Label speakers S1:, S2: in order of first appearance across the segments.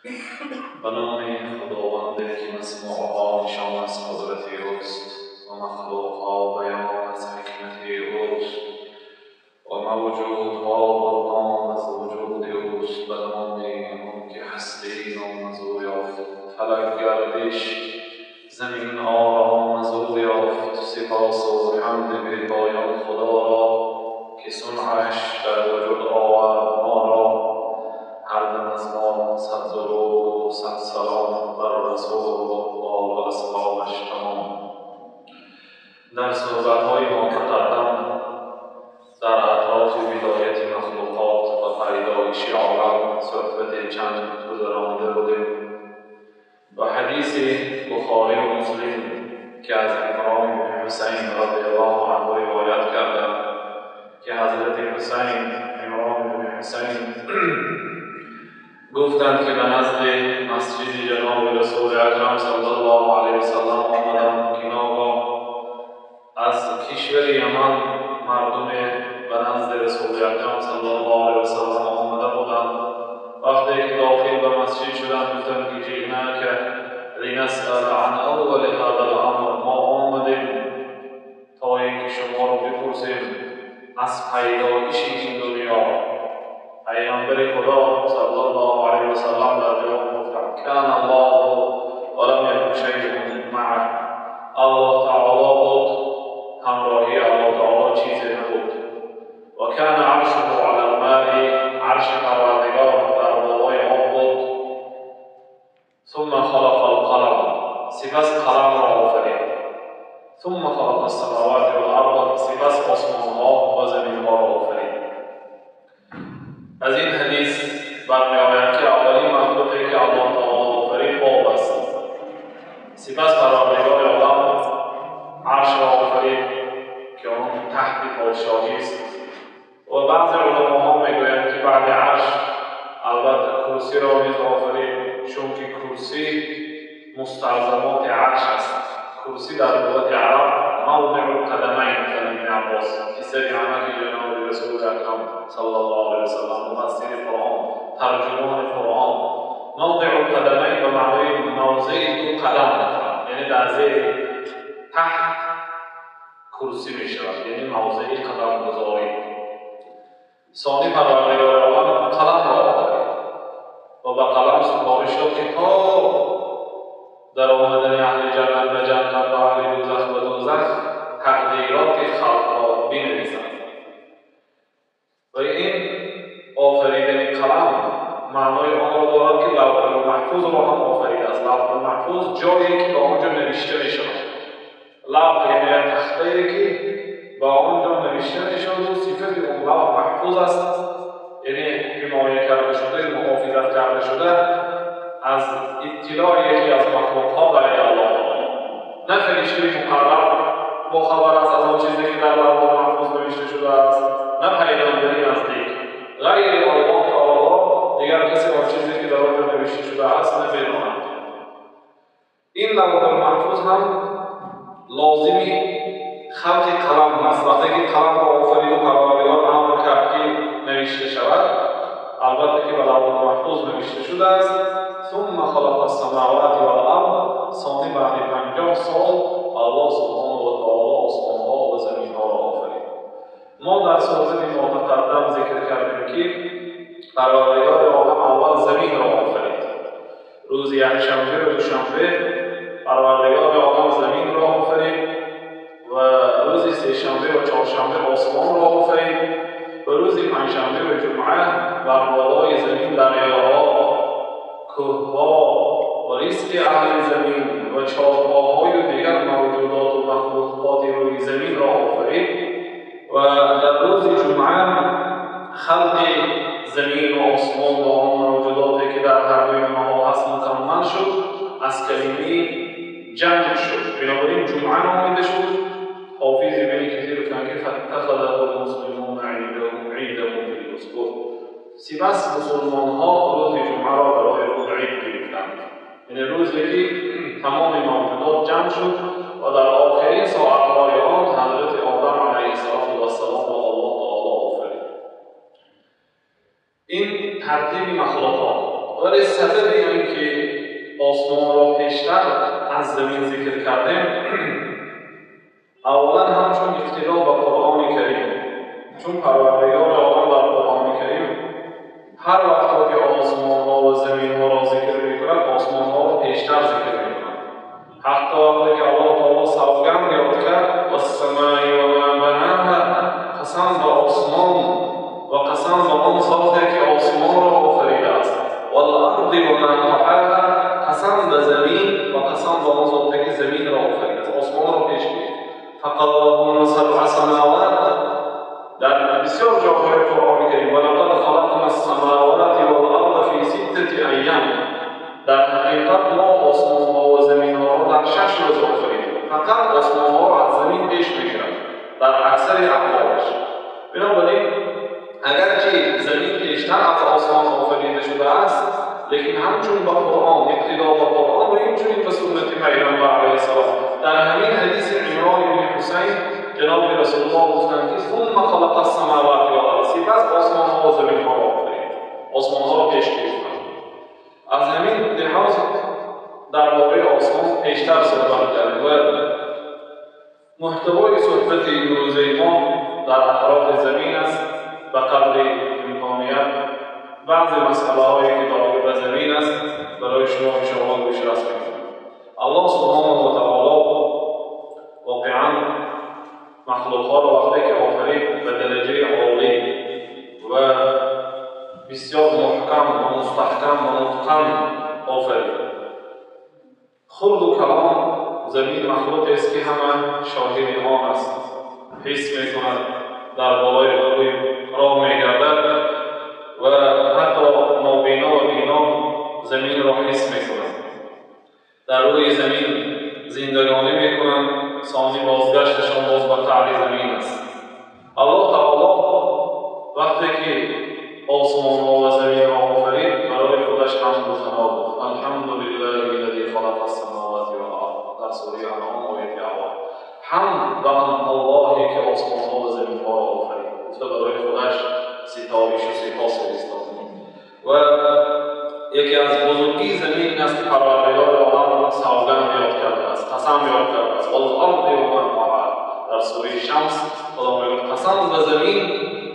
S1: به نام خداوند که مسموعها نشان از قدرت اوست و مخلوقها بیان از حکمت اوست و موجودها برهان از وجود اوست. به نام آن که هستی نام از او یافت، فلک گردش زمین آرام از او یافت. سپاس و حمد بی پایان خدا را که صنعش در وجود آورد ما را. هر دم از ما صد درود و صد سلام بر رسول و آل و اصحابش تمام. در صحبت‌های ما تقدم در اطراف بدایت مخلوقات و پیدایش عالم صحبت چند گذرانیده بودیم و حدیث بخاری و مسلم که از عمران بن حسین رضی الله عنه روایت کردند که حضرت حسین عمران بن حسین گفتند که به نزد مسجد جناب رسول اکرم صلی الله علیه و سلم آمدند که ناگاه از کشور یمن مردم به نزد رسول اکرم صلی الله علیه و سلم آمده بودند. وقتی که داخل به مسجد شدند گفتند که جئناک لنسأل عن اول هذا الامر، ما آمدیم تا اینکه شما را بپرسیم از پیدایش این دنیا. پیامبر خدا صلی الله علیه و سلم در جواب گفتند کان الله ولم یکن شیء معه، الله تعالی بود، همراهی الله تعالی چیزی نبود. و کان عرشه علی الماء، عرش پروردگار در بالای آب بود. ثم خلق القلم، سپس قلم را آفرید. ثم خلق السماوات والارض، سپس آسمان‌ها و زمین‌ها را آفرید. از این حدیث برمی‌آید که اولین مخلوقی که الله تعالی آفرید آب است. سپس پروردگار عالم عرش را آفرید که آن تحت پادشاهی است. و بعضی علماء میگویند که بعد عرش البته کرسی را نیز آفرید، چون که کرسی مستلزمات عرش است. کرسی در لغت عرب موضع القدمین مثل ابن عباس که سری عملی جناب رسول اکرم صلی الله علیه و سلم مفسر قرآن ترجمان قرآن موضع القدمین به معنای موضع دو قدم، یعنی در زیر تحت کرسی می شود، یعنی موضع قدم گذاری. ثانی پروردگار عالم قلم را آفرید و به قلم سپارش داد که تا در آمدن اهل جنت به جنت و اهل دوزخ و دوزخ تقدیرات خلق را بنویسند. و این آفریدن قلم معنای آن را دارد که لوح المحفوظ را هم آفریده است. لوح المحفوظ جایی که به آنجا نوشته می‌شود. لوح یعنی تخته‌ای که به آنجا نوشته می‌شود و صفت اون لوح محفوظ است، یعنی حمایه کرده شده، محافظت کرده شده از اطلاع یکی از مخلوق‌ها برای الله تعالی. نه فرشته مقرب با خبر است از آن چیزی که در لوح محفوظ نوشته شده است، نه پیغمبری نزدیک. غیر الله تعالی دیگر کسی آن چیزی که در آنجا نوشته شده است نمی‌داند. این لوح محفوظ هم لازمی خلق قلم است. وقتی که قلم را آفرید و پروردگار امر کرد که نوشته شود، البته که به لوح محفوظ نوشته شده است. ثم خلق السماوات والارض، ثانی بعد 50 سال الله سبحانه و تعالی آسمان‌ها و زمین‌ها را آفرید. ما در صحبت ما تقدم ذکر کردیم که پروردگار عالم اول زمین را آفرید. روز یکشنبه و دوشنبه پروردگار عالم زمین را آفرید و روز سه‌شنبه و چهارشنبه آسمان را آفرید و روز پنجشنبه و جمعه بر بالای زمین دریاها، کوه‌ها و رزق اهل زمین و چارپاهای و دیگر موجودات و مخلوقات روی زمین را آفرید و در روز جمعه خلق زمین و آسمان و آن موجوداتی که در هر دوی آنها هست مکمل شد. از کلمه جمع شد، بنابراین جمعه نامیده شد. حافظ ابن کثیر گفتند که فاتخذه المسلمون عیدهم فی الاسبوع، سپس مسلمان‌ها روز جمعه را برای خود عید گرفتند، یعنی روزی که تمام موجودات جمع شد و در آخرین ساعت‌های آن حضرت آدم علیه السلام و الله تعالی آفرید. این ترتیب مخلوقات. و ولی سبب اینکه آسمان را پیشتر از زمین ذکر کردیم اولا همچون اقتدا به قرآن کریم، چون پروردگار عالم در قرآن کریم هر وقت که آسمان ها و زمین ها را ذکر میکند آسمان ها را پیشتر ذکر میکند. حتی وقتی که الله تعالی سوگند یاد کرد والسماء و ما بناها، قسم به آسمان و قسم به آن ذاتی که آسمان را آفریده است، والارض و ما طحاها، قسم به زمین و قسم به آن ذاتی که زمین را آفریده است. آسمان را پیش گرفت. فقضاهن سبع سماوات، در بسیار جاهای قرآن کریم ولقد خلقنا السماوات والارض فی 6 ایام، در حقیقت ما آسمان ها و زمین ها را در 6 روز آفریدیم. فقط آسمان ها را از زمین پیش میگیرند در اکثر احوالش. بنابراین اگرچه زمین پیشتر از آسمان آفریده شده است، لیکن همچون با قرآن اقتدا با قرآن و همچنین به سنت پیامبر علیه السلام در همین حدیث عمران بن حسین جناب رسول الله گفتند که ثم خلق السماوات والارض، سپس آسمان ها و زمین ها را آفرید، آسمان ها را پیش گرفت. از همین لحاظ درباره آسمان پیشتر صحبت کردیم و محتوای صحبت امروزه ما در اطراف زمین است به قدر امکانیت بعضی مسئله هایی که داخل به زمین است برای شما انشاءالله گوش رس می‌کنیم. الله سبحانه و تعالی واقعا مخلوقات را وقتی که آفرید به درجه عالی و بسیار محکم و مستحکم و متقن آفرید. خلق و کلام زمین مخلوقی است که همه شاهد آن است، حس می‌کند، در بالای روی راه می‌گردد و حتی نابینا و بینا زمین را حس می‌کنند. در روی زمین زندگانی می‌کنند، ثانی بازگشتشان باز به قعر زمین است. الله تعالی وقتی که آسمان‌ها و زمین را آفرید برای خودش حمد و ثنا گفت. الحمدلله الذی خلق السماوات والارض، در سوره انعام آیه اول. حمد به اللهی که آسمان‌ها و زمین‌ها را آفرید، گفته برای خودش ستایش و سپاس فرستاد. و یکی از بزرگی زمین است که پروردگار عالم سوگند یاد کرده است، قسم یاد کرده است. والارض و ما طحاها، در سوره شمس خدا میگوید قسم به زمین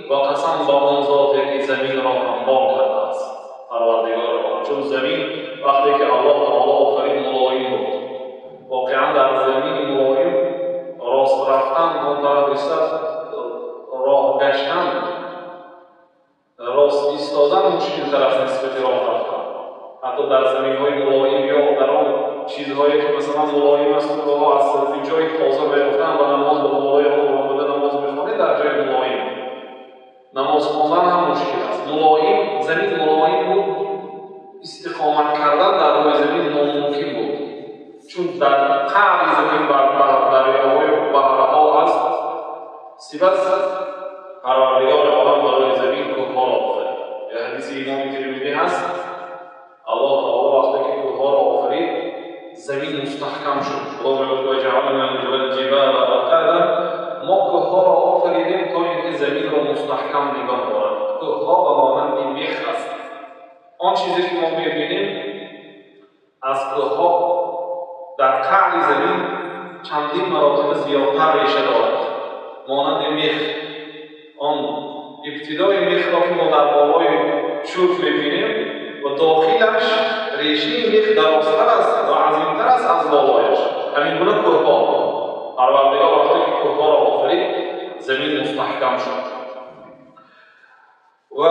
S1: و قسم به آن ذاتی که زمین را انبار کرده است. پروردگار عالم، چون زمین وقتی که الله تعالی آفرید ملایم بود، واقعا در زمین ملایم راست رفتن آن طرف ایستاد، راه گشتن، راست ایستادن مشکل تر از نسبت راه رفتن. حتی در زمین‌های ملایم یا در آن چیزهایی که مثلا ملایم است و راه از جای تازه بیفتن و نماز به بالای آن بوده نماز بخوانید در جای ملایم، نماز خواندن هم مشکل است. ملایم، زمین ملایم بود، استقامت کردن در روی زمین ناممکن بود، چون در قعر زمین بر دریاهای و بحرها است. سپس پروردگار عالم برای زمین کوه‌ها را آفرید. یه حدیث امام ترمذی هست الله تعالی وقتی که کوه‌ها را آفرید زمین مستحکم شد. خدا میگوید و جعلنا الجبال اوتادا، ما کوه‌ها را آفریدیم تا اینکه زمین را مستحکم نگاه دارد. کوه‌ها به مانند میخ است. آن چیزی که ما می‌بینیم از کوه‌ها در قعر زمین چندین مراتب زیادتر ریشه دارد، مانند میخ. آن ابتدای میخ را که ما در بالای چوب می‌بینیم و داخلش ریشه میخ درازتر است و عظیمتر است از بالایش. همین گونه کوه‌ها، پروردگار وقتی که کوه‌ها را آفرید زمین مستحکم شد و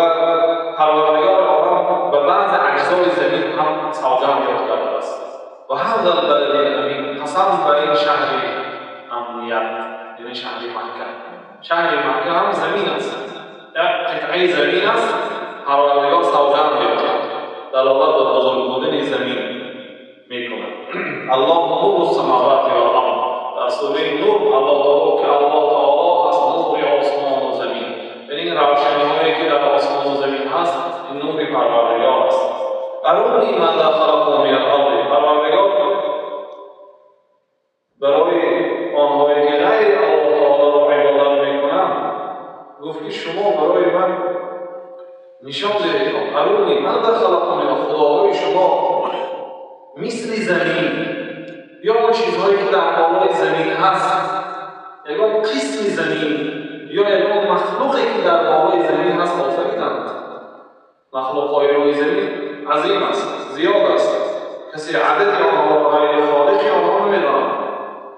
S1: پروردگار عالم به بعض اجزای زمین هم سوگند یاد کرده است. و هذا البلد الامین، قسم به این شهر امنیت، یعنی شهر مکه. شهر مکه هم زمین است، یک قطعه زمین است. پروردگار سوگند یاد کرد، دلالت به بزرگ بودن زمین میکند. الله نور السماوات والارض، در سوره نور الله تعالی که الله تعالی از نور آسمان و زمین، یعنی روشنی‌هایی که در آسمان و زمین هست این نور پروردگار است. ارونی ماذا خلقوا من الارض، پروردگار برای آنهایی که غیر الله تعالی را عبادت میکنند گفت که شما برای من نشان دهید ارونی من در خلقتم خداهای شما مثل زمین یا اون چیزهایی که در بالای زمین هست، یگان قسم زمین یا یگان مخلوقی که در بالای زمین هست آفریدند. مخلوقهای روی زمین عظیم است، زیاد است، کسی عددی آنها را غیر خالقی آنها نمی‌داند.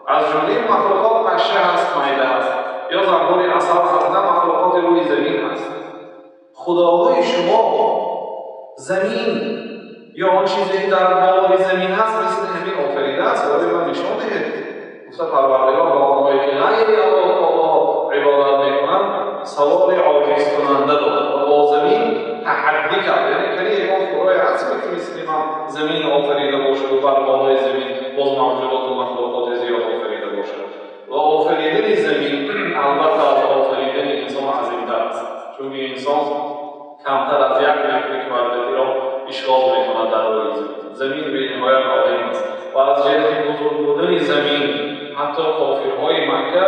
S1: از جمله مخلوقات پشه هست، معده هست یا زنبور عصب هست، نه مخلوقات روی زمین هست. خداهای شما زمین یا آن چیزی که در بالای زمین هست مثل همین آفریده است. ولی من نشان دهید گفته پروردگار با آنهایی که غیر الله عبادت میکنند سوال عاجز کننده داد و با زمین تحدی کرد. یعنی کنی یکان فرای عصبی که مثل من زمین آفریده باشد و بر بالای زمین باز موجودات و مخلوقات زیاد آفریده باشد. و آفریدن زمین البته از آفریدن انسان عظیم‌تر است، چون انسان کمتر از یک میلیون مربوطی را اشغال می‌کند در روی زمین. به نهایت عظیم است و از جهت بزرگ بودن زمین حتی کافرهای مکه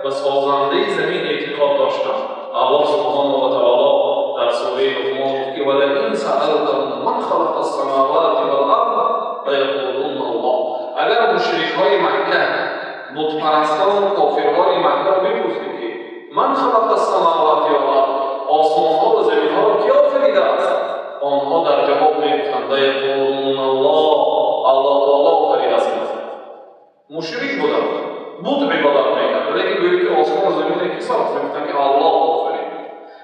S1: به سازنده زمین اعتقاد داشتند. الله سبحانه و تعالی در سوره لقمان گفت که ولئن سألتهم من خلق السماوات والارض لیقولون الله. اگر مشرک‌های مکه بت‌پرستان و کافرهای مکه را بپرسید که من خلق السماوات والارض، آسمان‌ها و زمین‌ها را کی آفریده است؟ آنها در جواب می‌گفتند لیقولون الله، الله تعالی آفریده است. مشرک بودند، بت عبادت می‌کردند، لیکن گویی که آسمان و زمین کی ساخت؟ می‌گفتند که الله آفرید.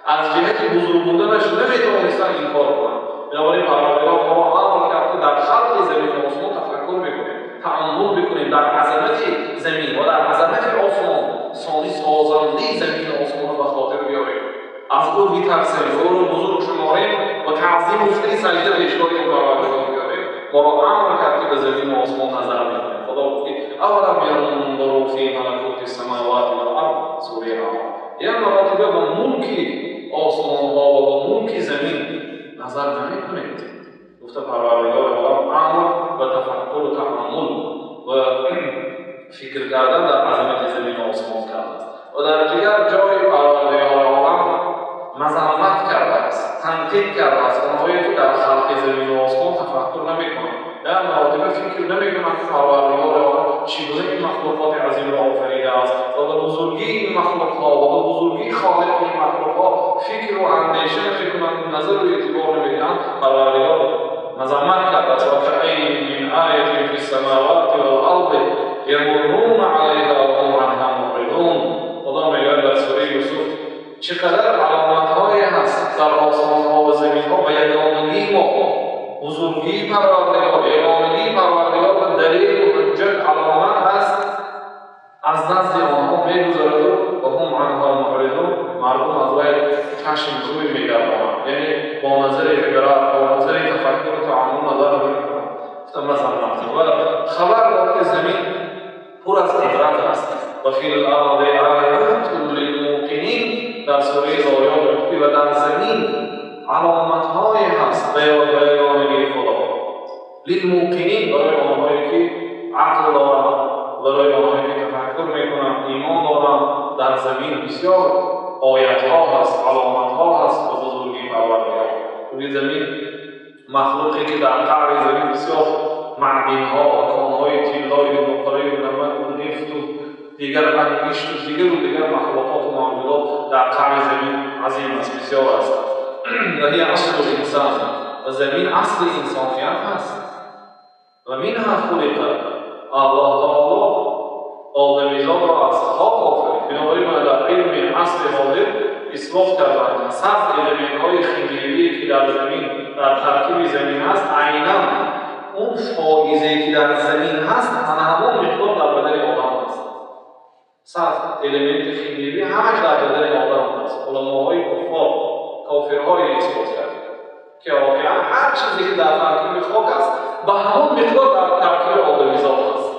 S1: از جهت بزرگ بودنش نمی‌توانستند انکار کنند. بنابراین پروردگار ما را امر کرد که در خلق زمین و آسمان تفکر بکنیم، تأمل بکنیم در عظمت زمین و در عظمت آسمان. ثانی سازنده زمین و آسمان را به خاطر بیاریم، از او بی‌ترسیم، او را بزرگ شماریم و تعظیم و سجده بهش کنیم و پروردگار بیاریم. ما را امر کرد که به زمین و آسمان نظر بدیم. خدا گفت که اولم ينظروا فی ملکوت السماوات والارض، سوره اعراف. یعنی مراتبه به ملک آسمان‌ها و به ملک زمین نظر نمی‌کنید. گفته پروردگار عالم امر به تفکر و تأمل و فکر کردن در عظمت زمین و آسمان کرده است. و در دیگر جای پروردگار عالم مذمت کرده است، تنقید کرده است آنهایی که در خلق زمین و آسمان تفکر نمی‌کنند، در مراتب فکر نمی‌کنند که پروردگار عالم چگونه این مخلوقات عظیم را آفریده است و به بزرگی این مخلوق‌ها و به بزرگی خالق این مخلوق‌ها فکر و اندیشه نمی‌کنند، نظر و اعتبار نمی‌دهند. پروردگار مذمت کرده است. وَكَأَيِّن مِّنْ آیَةٍ فِی السَّمَاوَاتِ وَالْأَرْضِ یَمُرُّونَ عَلَیْهَا وَهُمْ عَنْهَا مُعْرِضُونَ. خدا میگوید در سوره یوسف چقدر علامت‌هایی هست در آسمان‌ها و زمین‌ها به یگانگی ما، بزرگی پروردگار، یگانگی پروردگار و دلیل و حجت علامت هست از نزد آنها می‌گذرد و هم عنها معرضون. مردم از وی چشم روی می‌گردانند، یعنی با نظر عبرت، با نظر تفکر و تعامل نظر نمی‌کنند. گفتم مثلا خبر داد که زمین پر از عبرت است. و فی الارض آیات للموقنین، در سوره زاریات گفتی و در زمین علامت‌های هست به یگانگی خدا. للموقنین برای آنهایی که عقل دارند، برای آنهایی که تفکر میکنند، ایمان دارند. در زمین بسیار آیت‌ها هست، علامت‌ها هست به بزرگی پروردگار. توی زمین مخلوقی که در قعر زمین بسیار معدن‌ها و کان‌های طلای و نقره و نمک و نفت و دیگر انگشت و دیگر مخلوقات و موجودات در قعر زمین عظیم است، بسیار است. و هی اصل الانسان، و زمین اصل انسانیت هست. و منها خلق، الله تعالی آدمیزاد را از خاک آفرید. بنابراین ما در علم اصل حاضر اثبات کردند صد المنت‌های خیمیایی که در زمین در ترکیب زمین هست عیناً اون فائزه‌ای که در زمین هست همون مقدار در بدن آدم هست. صد المنت خیمیایی همش در بدن آدم هست. علماهای کافرهای اثبات کردند که واقعا هر چیزی که در ترکیب خاک است به همون مقدار در ترکیب آدمیزاد هست.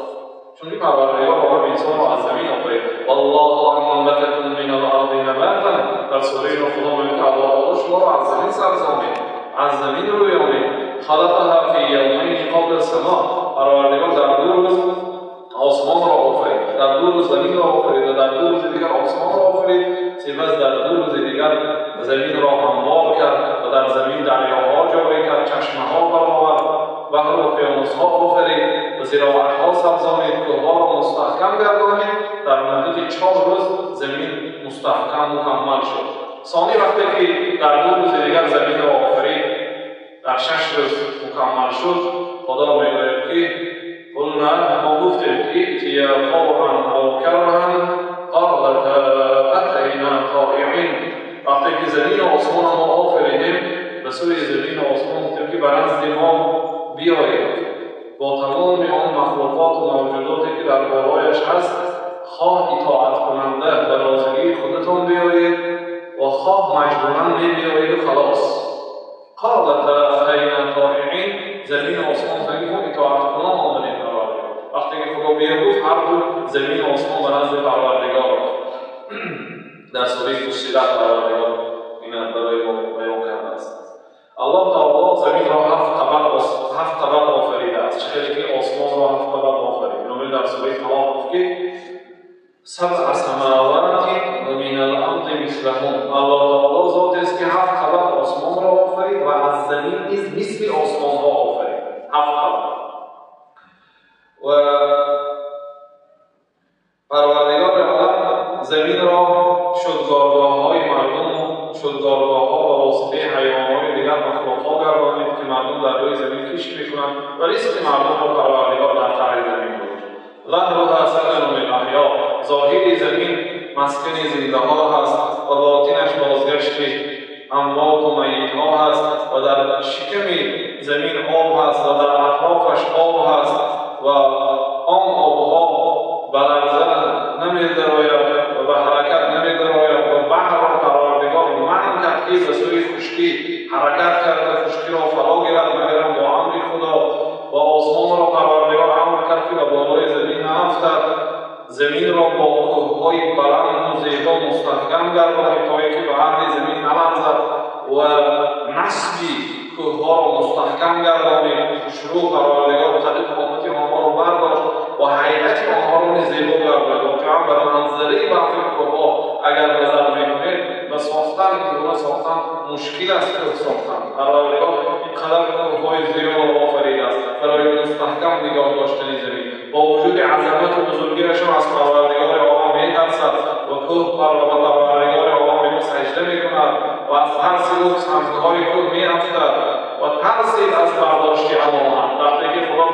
S1: چون پروردگار عالم انسان را از زمین آفرید. والله انبتکم من الارض نباتا، در سوره خدا میگه که الله تعالی شما را از زمین سرزامید، از زمین روی آمید. خلقها فی یومین قبل السماء، پروردگار در 2 روز آسمان را آفرید، در 2 روز زمین را آفرید و در 2 روز دیگر آسمان را آفرید. سپس در 2 روز دیگر زمین را هموار کرد و در زمین دریاها جاری کرد، چشمه‌ها برآورد، بحر و اقیانوس‌ها آفرید و زراعت‌ها سبزانید، کوه‌ها را مستحکم گردانید. در مدت 4 روز زمین مستحکم مکمل شد. ثانی وقتی که در 2 روز دیگر زمین را آفرید، در 6 روز مکمل شد، خدا میگوید که قلنا ما گفتیم ائتیا طوعا او کرها قالتا اتینا طائعین. وقتی که زمین و آسمان ما آفریدیم، به سوی زمین و آسمان گفتیم که به نزد ما بیایید با تمام آن مخلوقات و موجوداتی که در بالایش هست، خواه اطاعت کننده به رازگی خودتان بیایید و خواه مجبورا بیایید و خلاص. قالتا اتینا طائعین، زمین و آسمان تنگی ما اطاعت کنان آمدیم پروردگار. وقتی که خدا بیگفت، هر دو زمین و آسمان به نزد پروردگار در سوره فصلت پروردگار این برای ما بیان کرده است. الله تعالی زمین را 7 طبق آفریده است، چه که آسمان را 7 طبق آفرید. نومید در سوره طلاق گفت که 7 سماوات و من الارض مثلهم. الله تعالی ذاتی است که 7 طبق آسمان را آفرید و از زمین نیز مثل آسمان ها آفرید. 7 طبق. و پروردگار عالم زمین را شدگارگاه‌های مردم، شدگارگاه‌ها و واسطه حیوانات دیگر مخلوق‌ها گردانید که مردم در روی زمین کشت می‌کنند و رزق مردم را پروردگار در ته زمین گذاشت. ظهرها سکن للاحیاء، ظاهر زمین مسکن زنده‌ها هست و باطنش بازگشت اموات و میت‌ها هست و در شکم زمین آب هست و در اطرافش آب هست و آن آبها به لرزه نمی‌دراید و به حرکت نمی‌دراید و بحر را پروردگار منع کرد که به سوی خشکی حرکت کرده، خشکی را فرا گیرد مگر با امر خدا. و آسمان را پروردگار امر کرد که به بالای زمین نافتد، زمین را با کوه‌های بلند و زیبا مستحکم گردانید تا اینکه به امر زمین نلرزد و نصبی کوه‌ها را مستحکم گردانید. شروع پروردگار قد قامت آنها را برداشت و هیئت آنها را زیبا گردانید. واقعا برای منظره برخی کوه‌ها اگر نظر می‌کنید به ساختن کوه ساختن مشکل است. کوه ساختن پروردگار اینقدر کوه‌های زیبا را آفریده است برای مستحکم نگاه داشتن زمین. با وجود عظمت و بزرگی‌اش از پروردگار عالم می‌ترسد و کوه پروردگار عالم سجده می‌کند و از ترس او سنگ‌های کوه می‌افتد و ترسید از برداشت امانت. وقتی که خدا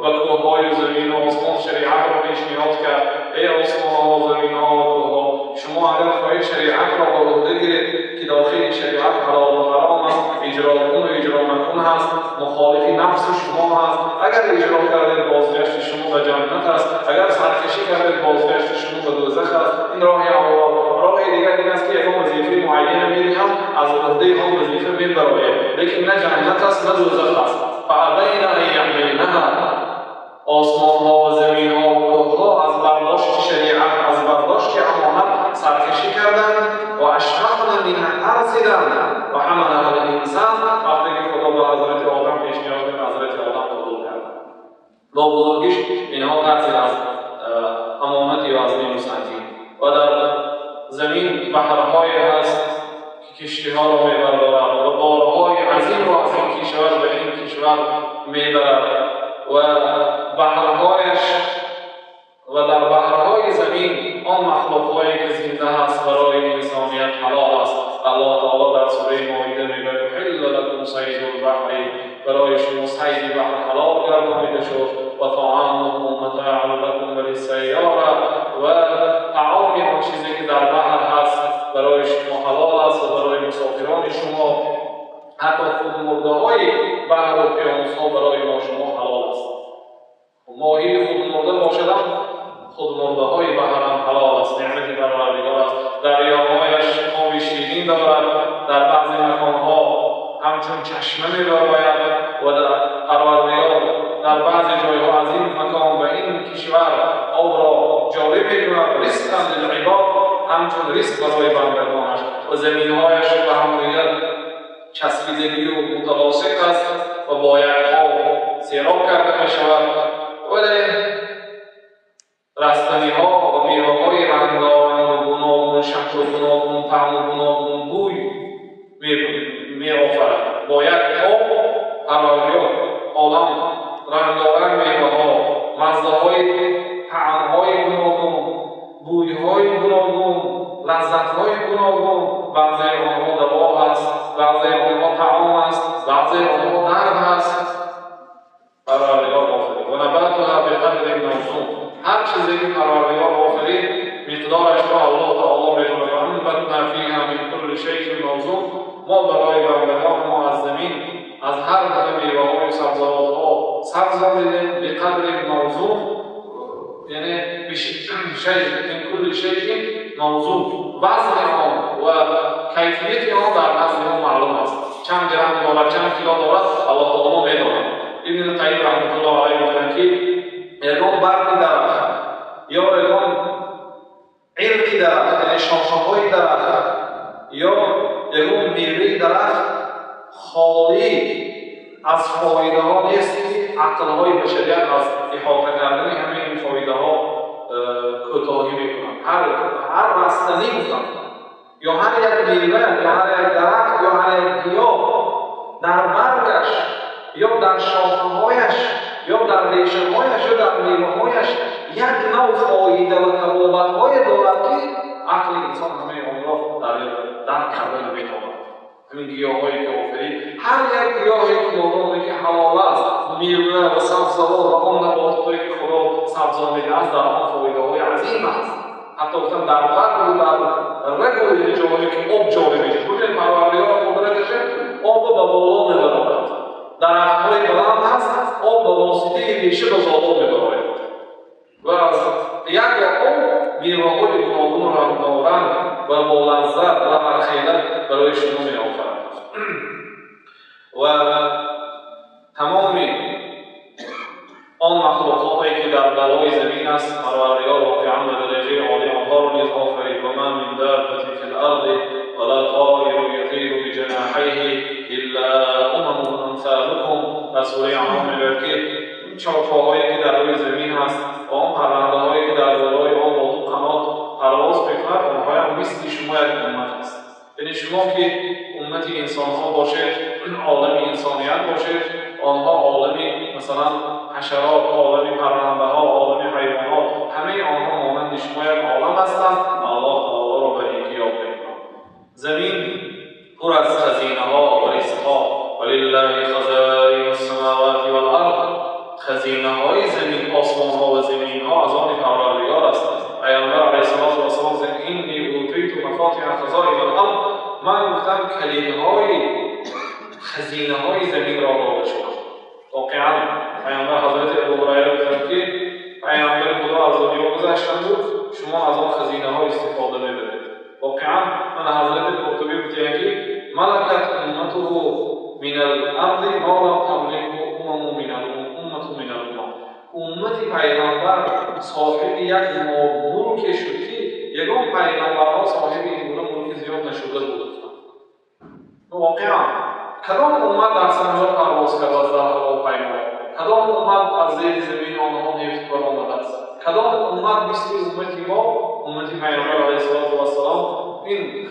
S1: به کوه‌های زمین و آسمان شریعت را پیشنهاد کرد، ای آسمان‌ها و زمین‌ها و کوه‌ها، شما اگر خواهید شریعت را به عهده گیرید که داخل شریعت حلال و حرام است، اجرا کن و اجرا نکن هست، مخالف نفس شما هست، اگر اجرا کردید بازگشت شما به جنت است، اگر سرکشی کردید بازگشت شما به دوزخ است. این راه اول. راه دیگر این است که یک وظیفه معین می‌دهیم، از عهده هم وظیفه می‌براید، لیکن نه جنت است نه دوزخ است. فابین ان یحملنها، آسمان‌ها و زمین‌ها و کوه‌ها از برداشت شریعت، از برداشت امانت سرکشی کردند و اشفقن منها، ترسیدند و حملها الانسان. وقتی که خدا به حضرت آدم پیشنهاد کرد، حضرت آدم قبول کرد. با بزرگیش اینها ترسید از امانتی و از نیمسنتی. و در زمین بحرهای هست که کشتی‌ها را می‌بردارد و بارهای عظیم را از این کشور به این کشور می‌برد و بحرهایش و در بحرهای زمین آن مخلوق‌هایی که زنده هست برای انسانیت حلال است. الله تعالی در سوره مائده میگوید حل لکم صید البحر، برای شما صید بحر حلال گردانیده شد و طعامه متاع لکم وللسیاره، و طعام آن چیزی که در بحر هست برای شما حلال است و برای مسافران شما. حتی خود مرده‌های بحر و اقیانوس‌ها برای ما شما حلال است. ماهی خود مرده باشد خود مرده‌های بحر هم حلال است. نعمت پروردگار است. دریاهایش آب شیرین دارد، در بعضی مکان‌ها همچون چشمه می‌بارد و در پروردگار در بعضی جای‌ها از این مکان به این کشور آب را جاری می‌کند، رزقاً للعباد، همچون رزق برای بندگانش. و زمین‌هایش به هم دیگر چسبیدگی و متلاصق است و با یخ‌ها سیراب کرده می‌شود، ولی رستنی‌ها و میوه‌های رنگارنگ و گوناگون شکل و گوناگون طعم و گوناگون بوی می‌آفرد. با یک آب پروردگار عالم رنگارنگ میوه‌ها، مزه‌های طعم‌های گوناگون، بوی‌های گوناگون، لذت‌های گوناگون، بعضی آنها دوا است، بعضی آنها طعام است، بعضی آنها درد است. پروردگار آفرید و نباتها بقدر موزون. هر چیزی که پروردگار آفرید مقدارش را الله تعالی می‌داند. انبتنا فیها من کل شیء موزون. ما برای بندگان ما از زمین از هر گونه میوه‌های و سبزیجات سبز آوردیم بقدر موزون، یعنی من کل شیء موزون. وزن آن و کیفیت آن در نزد ما معلوم است. چند گرم دارد، چند کیلو دارد، الله تعالی می‌داند. ابن القیم رحمت الله علیه می‌گوید که یگان برگ درخت یا یگان عرق درخت، یعنی شاخه‌های درخت یا یگان میوه درخت خالی از فایده ها نیست که عقل‌های بشریت از احاطه کردن همه این فایده ها کوتاهی می‌کنند. هر رستنی گفتند یا هر یک میوه یا هر یک درخت یا هر یک گیاه در برگش یا در شاخه‌هایش یا در ریشه‌هایش یا در میوه‌هایش یک نوع فایده و تبابت‌های دارد که عقل انسان همه آن را درک کرده نمی‌تواند. همین گیاه‌هایی که آفرید، هر یک گیاهی که معلومه که حلال است، میوه و سبزیجات و آن نباتاتی که خدا سبزا میده است، در آن فایده‌های عظیم است. حتی گفتن در قلب و در رگ و جاهایی که آب جاری میشه. ببینید پروردگار قدرتش آب به بالا میبرد. درخت‌های بلند هست، آب به واسطه ریشه به بالا میبرد. و از یک آب میوه‌های گوناگون رنگارنگ و با لذت و برخیلت برای شما می‌آفرد. و تمام آن مخلوقاتی که در بالای زمین است پروردگار واقعاً به درجه عالی آنها را نیز آفرید. و ما من دابة فی الارض ولا طائر یطیر بجناحیه الا امم امثالکم. در سوره انعام میگوید که چارپاهایی که در روی زمین هست و آن پرنده‌هایی که در بالای آن با دو قنات پرواز می‌کنند آنها هم مثل شما یک امت است. یعنی شما که امت انسان‌ها باشید، عالم انسانیت باشید، آنها عالم مثلا حشرات، عالم پرنده‌ها، عالم حیوانات، همه آنها مانند شما یک عالم هستند. الله تعالی را به نیکی یاد می‌کند. زمین پر از خزینه‌ها و رزق‌ها. ولله خزائن السماوات والارض. خزینه‌های زمین، آسمان‌ها و زمین‌ها از آن پروردگار است. پیامبر علیه السلام گفت اینی اوتیت مفاتیح خزائن الارض. من گفتم کلیدهای خزینه‌های زمین را داده شد. واقعاً پیامبر حضرت ابو هریره گفتند که پیامبر خدا از دنیا گذشتند بود، شما از آن خزینه‌ها استفاده می‌برید. واقعاً من حضرت قرطبی گفتند که ملکت امته من الارض ما لم تملکه امم من الامه من الامم. امت پیامبر صاحب یک ملک شد که یگان پیامبرها صاحب این گونه ملک زیاد نشده بود. واقعا کدام امت در سماء پرواز کرده است در هواپیما؟ کدام امت از زیر زمین آنها نفت برآمده است؟ کدام امت مثل امت ما، امت پیامبر علیه السلام این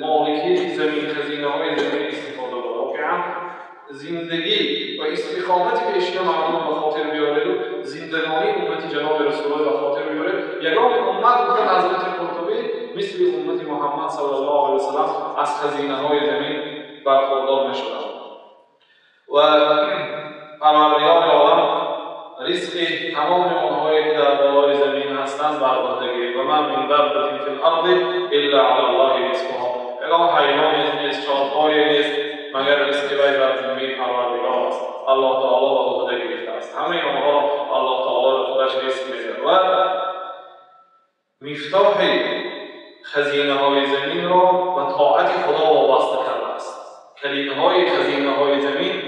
S1: مالکی زمین، خزینه‌های زمین استفاده برده؟ واقعا زندگی و استقامت که اشیا مردم به خاطر بیارید و زندگانی امت جناب رسول الله به خاطر بیارید. یگان امت بودن حضرت قرطبی مثل امت محمد صلی الله علیه وسلم از خزینه‌های زمین برخوردار می‌شدند. و پروردگار عالم رزق تمام آنهایی که در بالای زمین هستند بر عهده گیرد. و ما من دابة فی الارض الا علی الله رزقها. یگان حیوانی نیست، چارپایی نیست مگر رزق وی بر زمین پروردگار است. الله تعالی به عهده گرفته است. همه آنها الله تعالی به خودش رزق می‌دهد. و مفتاح خزینه‌های زمین را به طاعت خدا وابسته کرده است. کلیدهای خزینه‌های زمین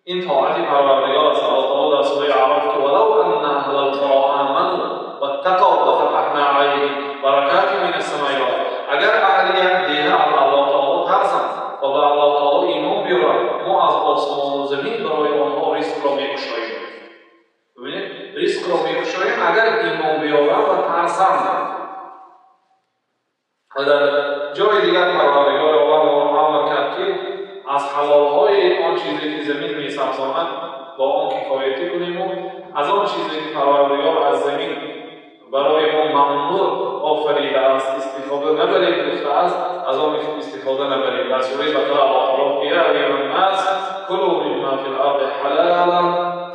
S1: این طاعت پروردگار است. الله تعالی در سوره اعراف که ولو ان اهل القرى آمنوا واتقوا لفتحنا علیهم برکات من السماء والارض. اگر اهل یک دیه از الله تعالی ترسند و به الله تعالی ایمان بیارند، ما از آسمان و زمین برای آنها رزق را می‌گشاییم. ببینید رزق را می‌گشاییم اگر ایمان بیارند و ترسند. و در جای دیگر پروردگار عالم امر کرد که از حلالهای آن چیزی که زمین می‌سبزاند با آن کفایتی کنیم و از آن چیزی که پروردگار از زمین برای ما ممنوع آفریده است استفاده نبرید گفته است، از آن استفاده نبرید. در سوره بقره الله تعالی یا ایها الناس کلوا مما فی الارض حلالا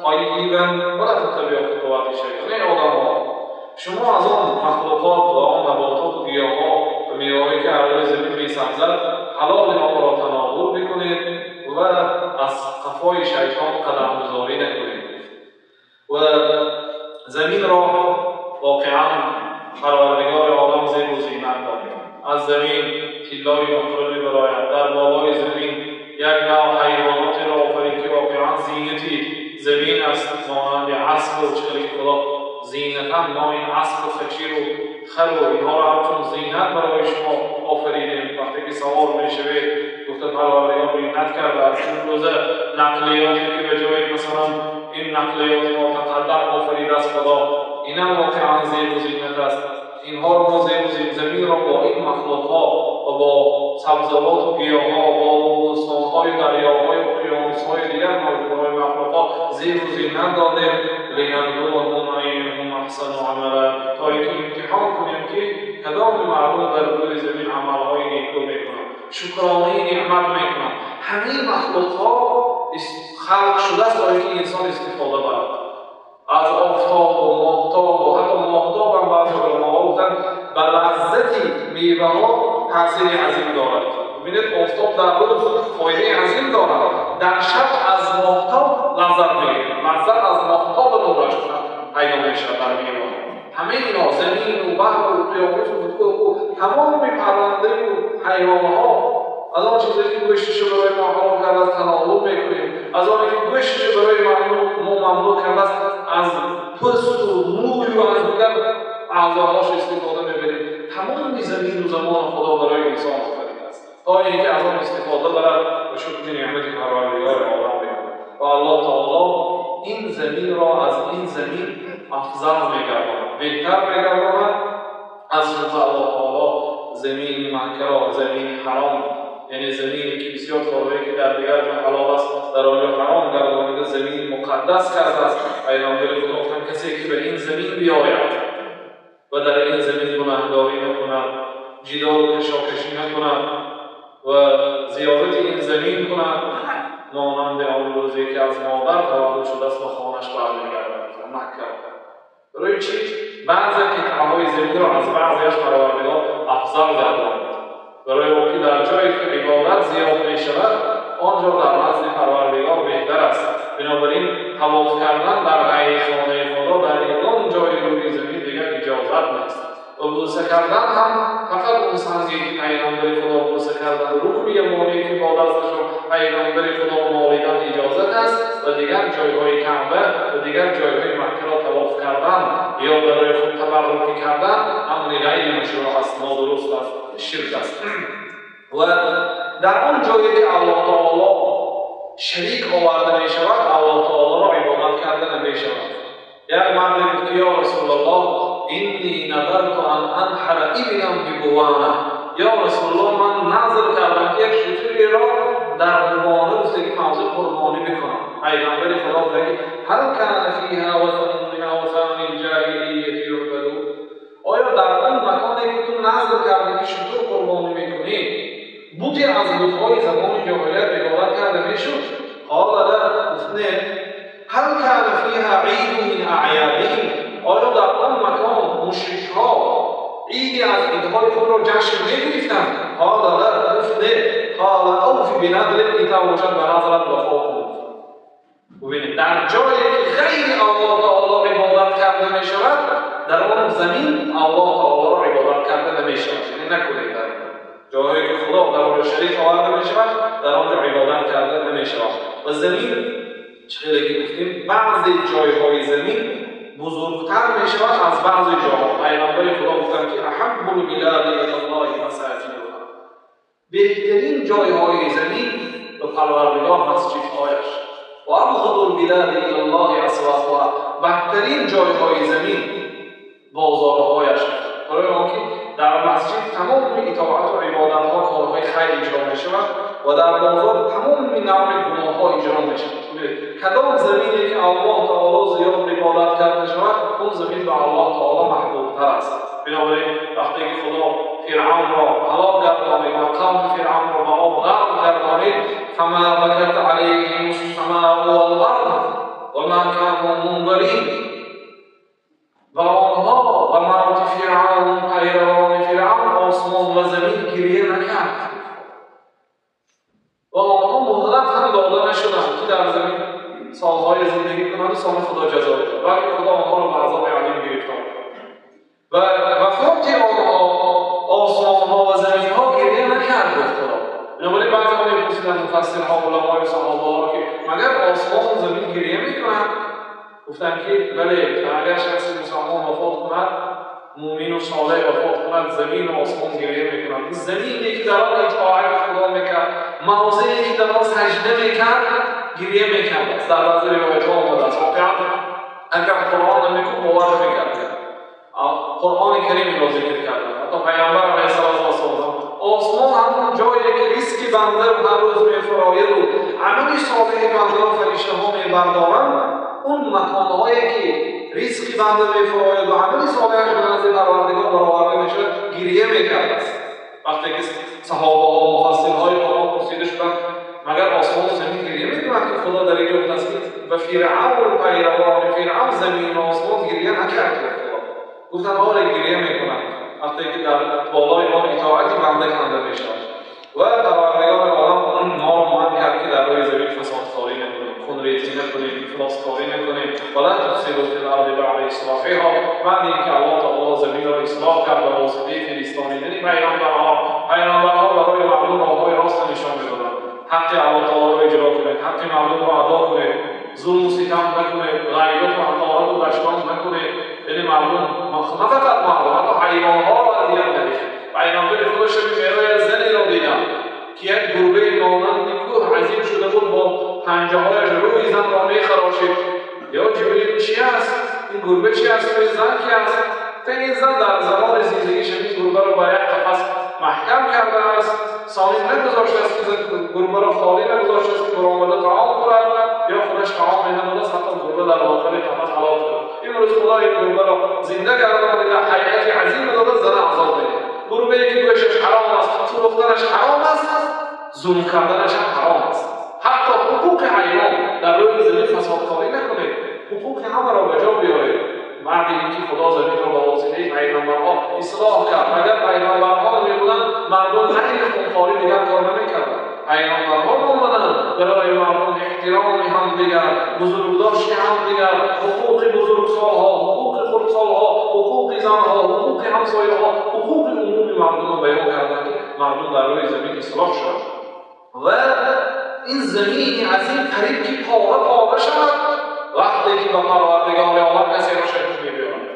S1: طیبا ولا تتبعوا خطوات الشیطان. ای آدم‌ها، شما از آن مخلوقات و آن نباتات و گیاه‌ها و میوه‌هایی که علی زمین می‌سبزد حلال آن را تناول بکنید و از قفای شیطان قدم‌گذاری نکنید. و زمین را واقعاً پروردگار عالم زیب و زینت داده. از زمین طلای مقربی برآید. در بالای زمین یک نوع حیواناتی را آفرید که واقعاً زینتی زمین است، مانند اسب و چغلی که خدا زینتاً ما این اسب و خچیر و خر و اینها را همچون زینت برای شما آفریدیم. وقتی که سوار میشوید گفته پروردگار زینت کرده است. این روزه نقلیاتی که به جای مثلا این نقلیات متقدم آفریده است خدا، اینم واقعاً زیب و زینت است. اینها را ما زمین را با این مخلوقات و با سبزوات و گیاه‌ها با بستان‌های دریاهای و اقیانوس‌های دیگر موجودهای مخلوقات زیب و زینت دادیم لنبلوهم ایهم احسن عملا، تا اینکه امتحان کنیم که کدام مردم در روی زمین عمل‌های نیکو می‌کنند، شکرانه نعمت می‌کنند. همه مخلوقات خلق شده است برای اینکه انسان استفاده برد. از آفتاب و ماهتاب و حتی ماهتاب هم بعضی علماء گفتند به لذت میوه‌ها تاثیر عظیم دارد. ببینید آفتاب در روز فایده عظیم دارد، در شب از ماهتاب لذت می‌گیرید. لذت از ماهتاب نورش پیدا می‌شود در میوه. همه اینا زمین و بحر و اقیانوس و تمام پرنده و حیوان‌ها از آن چیزی که گوشتش برای ما حلال کرده است تناول میکنیم، از آنی که گوشتش برای ما ممنوع کرده است از پوست و موی و از دیگر اعضاهاش استفاده میبریم. تمام زمین و زمان خدا برای انسان آفریده است تا اینکه از آن استفاده برد و شکر نعمت پروردگار عالم بکنه. و الله تعالی این زمین را از این زمین افضل میگرداند، بهتر میگرداند از الله تعالی زمین مکه، زمین حرام، یعنی زمینی که بسیار طالبه که در دیگر جا حلال است در آنجا حرام گردانیده، زمین مقدس کرده است. پیامبر خدا گفتند کسی که به این زمین بیاید و در این زمین گناهکاری نکند، جدال و کشاکشی نکند و زیارت این زمین کند، مانند آن روزی که از مادر تولد شده است و خانه‌اش برمیگردد مکه. برای چی؟ بعضی قطعه‌های زمین را از بعضیش پروردگار افضل گرداند، برای اینکه در جایی که عبادت زیاد می‌شود آنجا در نزد پروردگار بهتر است. بنابراین طواف کردن در غیر خانه خدا در هیچ جای روی زمین دیگر اجازت نیست. و بوسه کردن هم فقط اون سنگی که پیامبر خدا بوسه کردن، رکن یمانی که با دستش پیامبر خدا مالیدن اجازت است و دیگر جایهای کعبه و دیگر جایهای مکه را طواف کردن یا برای خود تبرک کردن امر غیر مشروع است، نادرست است، شرک است. و در آن جایی که الله تعالی شریک آورده می شود الله تعالی را عبادت کرده نمی شود. یک مرد گفت یا رسول الله اینی نذرت ان انحر ابلا ببوانه، یا رسول الله من نظر کردم که یک شتری را در بوانه گفته که موضوع قربانی بکنم. پیامبر خدا گفت هل کان فیها وثن من اوثان الجاهلیه یعبد، آیا در آن مکانی که تو نظر کردی که شتر قربانی میکنی بوتی از بت‌های زمان جاهلیت عبادت کرده میشد؟ قال لا، گفت نه. هل کان فیها عید من اعیادهم، آیا در آن مکان مشرک‌ها عیدی از عیدهای خود را جشن می‌گرفتند؟ قال لا، گفت نه. قال اوف بنذرک لتوجد بنظرت وفا کن. ببینید در جایی که غیر الله تعالی عبادت کرده میشود در آن زمین الله تعالی را عبادت کرده نمیشود. یعنی نکنید در جایی که خدا در آن شریک آورده میشود در آنجا عبادت کرده نمیشود. و زمین چقدر گفتیم بعضی جایهای زمین بزرگتر میشود از بعضی جاها. پیامبر خدا گفتند که احب البلاد الی الله مساجدها، بهترین جایهای زمین به پروردگار مسجدهایش، و ابغض البلاد الی الله اسواقها، بدترین جایهای زمین بازارهایش. برای آنکه در مسجد تمام اطاعت و عبادت‌ها کارهای خیر اجرا می‌شود و در بازار تمام این نوع گناه ها اجرا میشه. کدام زمینی که الله تعالی زیاد عبادت کرده شود اون زمین به الله تعالی محبوب تر است. بنابراین وقتی که خدا فرعون را هلاک گردانید و قوم فرعون را به آب غرق گردانید فما بکت علیهم السماء والارض وما كانوا منظرین و آنها و مرات فرعون پیروان فرعون آسمان و زمین گریه نکرد و آنها مهلت هم داده نشدند که در زمین سالهای زندگی کنند و سال خدا جزا بده بلکه خدا آنها را به عذاب علیم گرفتار و وفات آنها آسمانها و زمینها گریه نکرد خدا. بنابراین بعضی ها می‌پرسیدند مفسرها علمای صحابه ها که مگر آسمان و زمین گریه میکنند؟ گفتن که بله، اگر شخص مسلمان وفات کند، مومن و صالح وفات کند، زمین و آسمان گریه میکنند. زمینی که در آن اطاعت خدا میکرد، موضعی که در آن سجده میکرد گریه میکرد. در بعضی روایت‌ها آمده است اگر قرآن نمیکن باور میکرد. قرآن کریم را ذکر کرده. حتی پیامبر علیه السلام آسمان همون جایی که ریسک بنده رو هر روز میفراید و عمل صالح بنده را فرشته ها میبردارند، اون مکانهایی که ریسک بنده میفراید و عمل صالحش به نزد پروردگار برآورده میشه گریه میکرده است. وقتی که صحابه ها مفسرهای قرآن پرسیده شدند مگر آسمان و زمین گریه میکنند که خدا در اینجا گفته است و فرعون پیروان فرعون زمین و آسمان گریه نکرد. گفتن آره گریه میکنند وقتی که در بالای آن اطاعتی بنده کننده میشود و پروردگار عالم ما را منع کرد که در روی زمین فسادکاری نکنیم، خونریزی نکنیم، افلاسکاری نکنیم ولا تفسدوا فی الارض بعد اصلاحها. بعد اینکه الله تعالی زمین را اصلاح کرد به واسطه فرستادن پیامبرها برای مردم راههای راست نشان میدادند. حق الله تعالی را اجرا کنید، حق مردم را ادا کنید، ظلم و ستم نکنید، غیبت و حقارت و دشمن نکنید. یعنی مردم نه فقط مردم، حتی حیوانها را اذیت نکنید. پیامبر خدا شبیه زنی را دیدم که یک گربه مانند کوه عظیم شده بود با پنجه‌هایش روی زن را میخراشید. یا جبریل چی است؟ این گربه چی است؟ این زن کی است؟ این زن در زمان زندگیش این گربه را با یک قفس محکم کرده است، سالم نگذاشته است که گربه را خالی نگذاشته است که برآمده طعام خورد یا خودش طعام نداده است، حتی گربه در آخر قفس هلاک شد. این روز خدا این گربه را زنده گردانده در حیات عظیم داده، زن عذاب میده. گربه‌ای که گوشش حرام است، فروختنش حرام است، ظلم کردنش هم حرام است. حتی حقوق حیوان در روی زمین فسادکاری نکنید، حقوق همه را به جا بیارید. بعد اینکه خدا زمین را به واسطه پیغمبرها اصلاح کرد، اگر پیغمبرها نمی‌بودند مردم غیر خونخواری دیگر کار نمی‌کردند. پیغمبرها آمدند برای مردم احترام همدیگر، بزرگداشت همدیگر، حقوق بزرگسالها، حقوق خردسالها، حقوق زنها، حقوق همسایه‌ها، حقوق عمومی مردم را بیان کردند که مردم در روی زمین اصلاح شد و این زمین عظیم قریب که پاره شود وقتی که به پروردگار عالم کسی را شرک می‌بیند،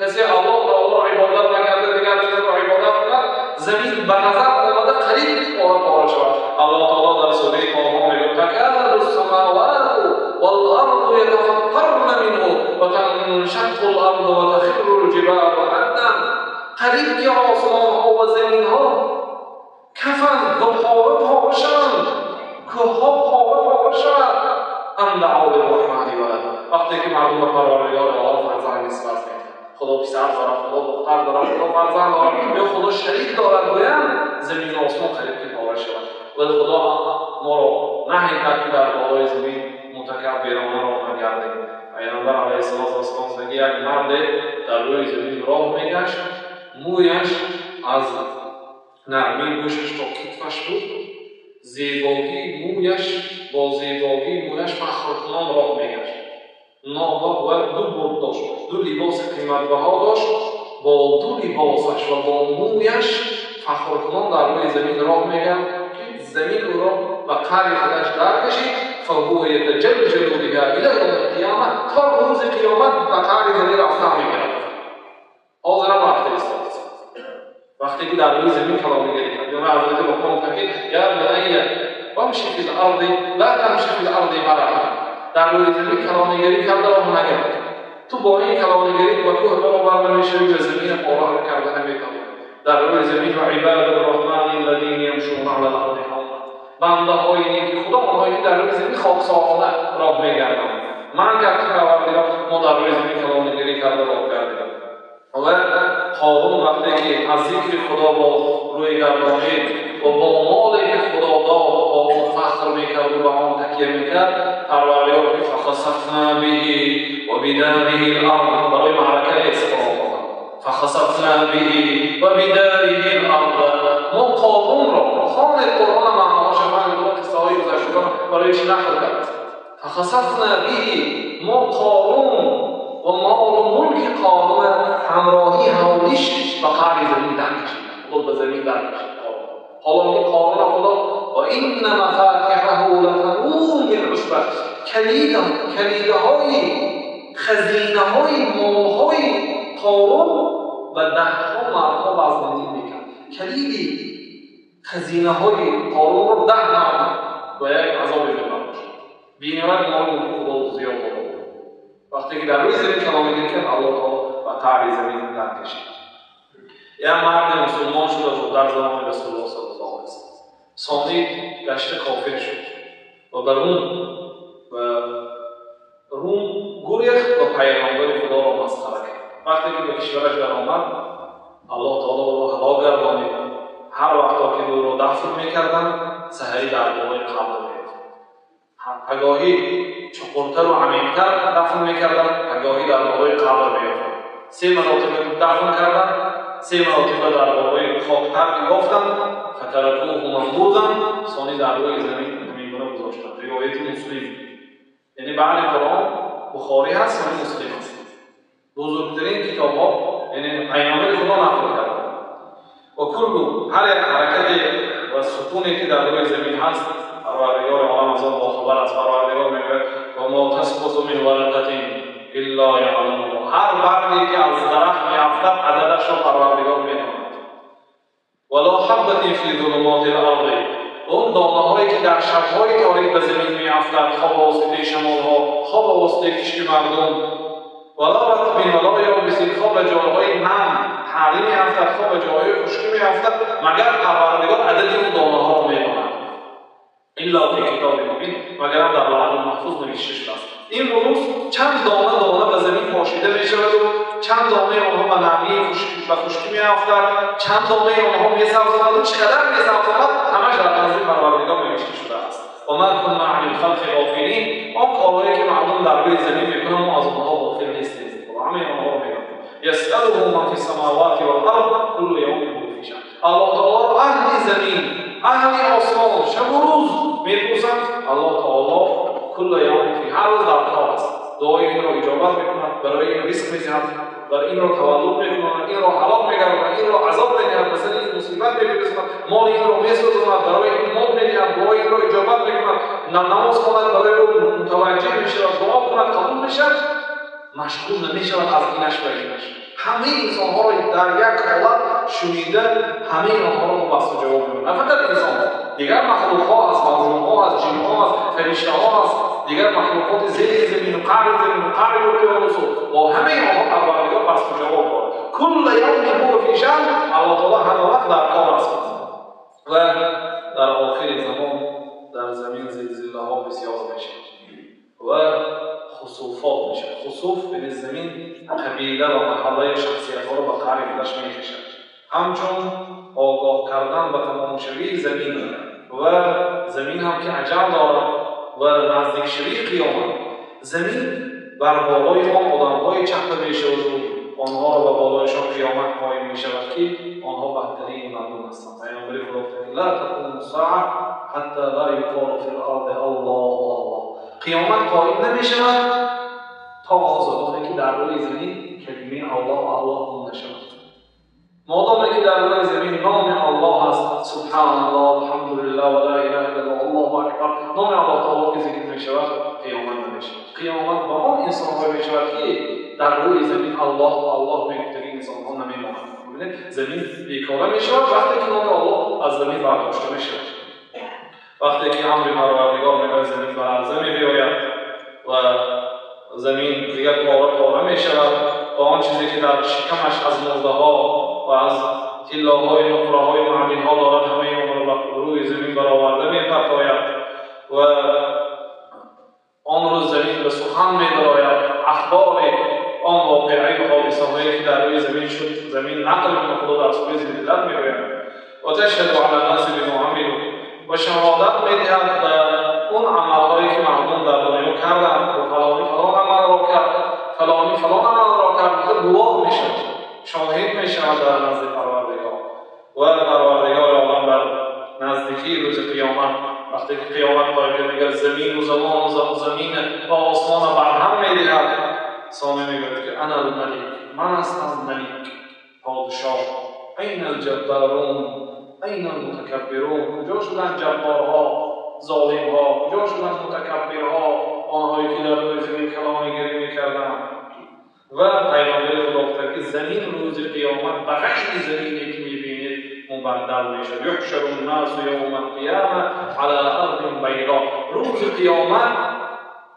S1: کسی الله تعالی را عبادت نکرده دیگر چیز را عبادت کند، زمین به نظر آمده قریب پاره شود. الله تعالی در سوره طه میگوید تکاد السماوات والارض یتفطرن منه وتنشق الارض وتخر الجبال هدا. قریب که آسمان‌ها و زمین‌ها کفن و پاره شوند، کوه‌ها پاره شوند، ان دعوا للرحمن ولدا. وقتی که مردم به پروردگار عالم فرزند نسبت میدهند، خدا پسر دارد، خدا دختر دارد، خدا فرزند دارد یا خدا شریک دارد، گویند زمین و آسمان قریب که پاره شود. ولی خدا ما را نهی کرد که در بالای زمین متکبرانه راه نگردیم. پیامبر علیه السلام میگه یک مرد در روی زمین راه میگشت، مویش از نرمی گوشش تا کتفش بود، زیبایی مویش با زیبایی مویش فخرکنان راه میگشت. ناگاه و دو برد داشت، دو لباس قیمتبها داشت، با دو لباسش و با مویش فخرکنان در روی زمین راه میگشت که زمین او را به قعر خودش در کشید. فهو یتجلجل بها الی یوم القیامه، تا روز قیامت به قعر زمین رفتن میگرد. حاضرم رفته است. وقتی که در روی زمین کلامیگری کرد، یا حضرت لقمان گفت یا بنی امشی فی الارض لا تمشی فی الارض مرحا. در روی زمین کلامیگری کرده راه نگرد. تو با این کلامیگری با کوه برابر نمیشوی و زمین پاره کرده نمیتوانی. در روی زمین و عباد الرحمن الذین یمشون علی الارض حونا، بنده‌های نیک خدا آنهایی که در روی زمین خاکسارانه راه می‌گردند. من که پروردگار ما در روی زمین کلام‌نگری کرده راه گردیدم. و قارون وقتی که از ذکر خدا با روی گردانید و با مالی که خدا داد با آن فخر میکرد و به آن تکیه میکرد، پروردگار که فخسفنا به و بداره الارض برای معرکه استفاده کرد. فخسفنا به و بداره الارض. ما قارون را خوان قرآن معناهاش فهمیدیم قصه های گذشتگان برای چی نقل کرد. فخسفنا به ما قارون و مال و ملک قارون همراهی حوالش به قعر زمین در کشید. خود به زمین در کشید. حالا که قارون خدا و این مفاتحه لتنوء بالعصبة، کلیدهای خزینه های مالهای قارون و دهها مردها بازبندی میکرد. کلید خزینه های قارون رو 10 مرد و یک عذاب جبران بینیمت مال خدا زیاد بود. وقتی که در روی زمین کلام‌نگری کرد، الله تعالی و قعر زمین در کشید. یک مرد مسلمان شد در زمان رسول الله صلی الله علیه و سلم. ثانی گشته کافر شد و به روم گریخت و پیغمبر خدا را مسخره کرد. وقتی که به کشورش در آمد، الله تعالی او را هلاک گردانید. هر وقتا که او را دفن میکردند، سحری در بالای قبر میرفت. پگاهی چقرتر و عمیق‌تر دفن میکردند، پگاهی در بالای قبر میرفت. 3 مراتب دفن کردند، 3 مراتب در بالای خاکتر گفتند، فترکوه منبوذا، ثانی در روی زمین همینگونه گذاشتند. روایت مسلم، یعنی بعد قرآن بخاری هست و مسلم هست. بزرگترین کتاب ها یعنی پیامبر خدا نقل کرده. و کل هر حرکت و سکونی که در روی زمین هست، پروردگار عالم از آن باخبر است. پروردگار میگه و ما تسقط من ورقة الا یعلمها، هر برگی که از درخت میافتد عددش را پروردگار میداند. ولا حبة فی ظلمات الارض، اون دانه‌هایی که در شب‌های تاریک به زمین میافتد، خواه به واسطه شمال‌ها، خواه به واسطه کشت مردم. ولا رطب ولا یابس، خواه به جاهای نم حالی میافتد، خواه به جاهای خشکی میافتد، مگر پروردگار عدد اون دانه‌ها را میداند. الا فی کتاب مبین، مگر هم در لوح محفوظ نوشته شده است. این روز چند دانه به زمین پاشیده میشود و چند دانه آنها به نرمی و خشکی میافتد، چند دانه آنها میسوزاند و چقدر میسوزاند همش در نزد پروردگار نوشته شده است. و ما کنا عن الخلق غافلین، آن کارهایی که مردم در روی زمین میکنند ما از آنها غافل نیستیم و همه آنها را میدانیم. یسأله من فی السماوات والارض کل یوم هو فی شأن. الله تعالی اهل زمین، اهل آسمان شب و روز میپرسند. الله تعالی کل یوم فی، هر روز در کار است. دعای این را اجابت میکند، برای این رزق میدهد، برای این را تولد میکند، این را هلاک میگرداند، این را عذاب میدهد، مثلا این مصیبت میفرستد، مال این را میسوزاند، برای این مال میدهد، دعای این را اجابت میکند، نماز خواند برای او متوجه میشود، دعا کند قبول میشد، مشغول نمیشود از اینش و اینش. همه انسان‌ها را در یک حالت شنیده، همه آنها را مبسط جواب می‌دهد. نه فقط انسان‌ها، دیگر مخلوق‌ها هست، موجودها هست، جن‌ها هست، فرشته‌ها هست، دیگر مخلوقات زیر زمین و قعر زمین و قعر اقیانوس و همه آنها پروردگار بسط جواب دارد. کل یوم هو فی شأن، الله تعالی همه وقت در کار است. و در آخر زمان در زمین زلزله‌ها بسیار می‌شود و خسوفات میشه. خسوف به زمین قبیله و محله شخصیت‌ها را به قعر خودش می‌کشد. همچون آگاه کردن به تمامشوی زمین و زمین هم که عجل دارد و نزدیک شوی قیامت، زمین بر بالای آن آدم‌های چپه می‌شود و آنها را به بالایشان قیامت قایم می‌شود که آنها بدترین مردم هستند. پیامبر خدا گفت لا تقوم الساعة حتی لا یقال فی الارض الله الله، قیامت قایم نمی‌شود تا آن که در روی زمین کلمه الله الله نشود. مادامی که در روی زمین نام الله هست، سبحان الله الحمدلله و لا اله الا الله الله اکبر، نام الله تعالی که ذکر می‌شود، قیامت نمی‌شود. قیامت با آن انسان‌ها می‌شود که در روی زمین الله الله بهترین انسان‌ها نمی‌مانند. ببینید زمین بیکاره می‌شود وقتی که نام الله از زمین برداشته می‌شود. وقتی که امر پروردگار می‌گوید زمین برعرضه می‌آید و زمین دیگر پاره می‌شود و آن چیزی که در شکمش از مرده‌ها و از طلاهای نقره‌های معدن‌ها دارد همه آن را روی زمین برآورده می‌پرتاید و آن روز زمین به سخن می‌دراید، اخبار آن واقعه و حادثه‌هایی که در روی زمین شد، زمین نقل می‌کند، خدا در سوی زمین‌در می‌گوید و تشهد علی الناس بما عملوا و شهادت می‌دهد اون عمل‌هایی که مردم در دنیا کردند و فلانی فلان عمل را کرد، فلانی فلان عمل را کرد، گواه می‌شود، شاهد می‌شود در نزد پروردگار و پروردگار عالم بر نزدیکی روز قیامت وقتی که قیامت قائل میگه زمین و زمان و زمین و آسمان برهم می‌دهد، سامی میگوید که انا الملک، من هستم ملک، پادشاه. این الجبارون، این المتکبرون، کجا شدن جبارها، ظالمها، کجا شدن متکبرها، آنهایی که در روی زمین کلامی‌گری می‌کردند. و پیامبر خدا گفت که زمین روز قیامت به غیر زمینی که می‌بینید مبدل میشه. یحشر الناس یوم القیامه علی ارض بیضاء، روز قیامت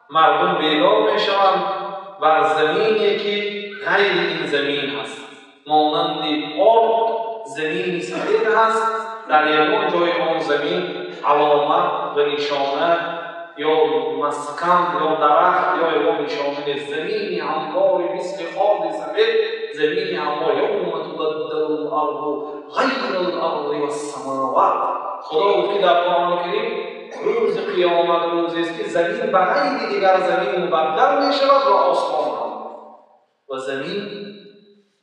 S1: مردم بیدار میشوند بر زمینی که غیر این زمین هست، مانند آب زمینی سفید هست، در یگان جای آن زمین علامت و نشانه یا مسکن یا درخت یا یگان نشانه زمینی همواری مثل خاک سفید، زمینی هموار یوم تبدل الارض غیر الارض و السماوات. خدا گفت که در قرآن کریم روز قیامت روزی است که زمین به غیر دیگر زمین مبدل می شود و آسمان هم و زمین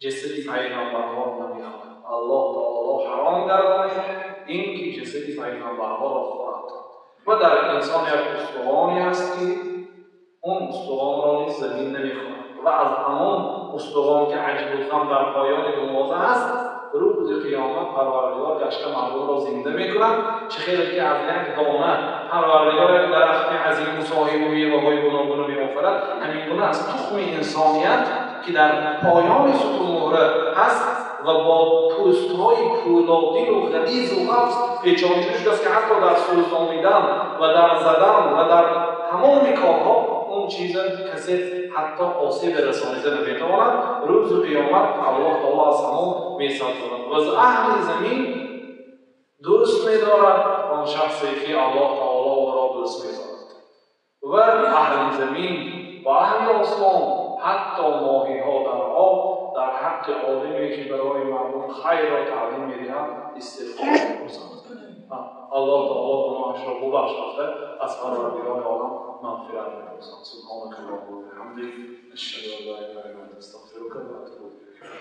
S1: جسدی پیغمبرها نمی خواهد. الله تعالی حرام گردانید این که جسدی پیغمبرها را خواهد و در انسان یک استوانی هست که اون استوان را نیز زمین نمی خواهد و از همان استوان که عجب الخم در پایان دروازه هست روز قیامت پروردگار گشته مردم را زنده می‌کند. چه خیلی که از یک دانه پروردگار درخت عظیم و صاحب میوه‌های گوناگون می‌آفرد، همین گونه از تخم انسانیت که در پایان ستون مهره هست و با پوست‌های پولادی و غلیظ و قفز پیچانیده شده است که حتی در سوزانیدن و در زدن و در تمام کارها اون چیزا کسی حتی آسیب رسانیده نمیتواند. روز قیامت الله تعالی از همون می‌ستاند و از اهل زمین دوست می‌دارد آن شخصی که الله تعالی او را دوست می‌دارد و اهل زمین و اهل آسمان حتی ماهی‌ها در آب در حق عالمی که برای مردم خیر را تعلیم می‌دهد استغفار می‌کنند. الله تعالی گناهش را ببخشد از پروردگار عالم مغفرت می‌کنند. سبحانك اللهم وبحمدك اشهد ان لا اله الا انت استغفرك واتوب اليك.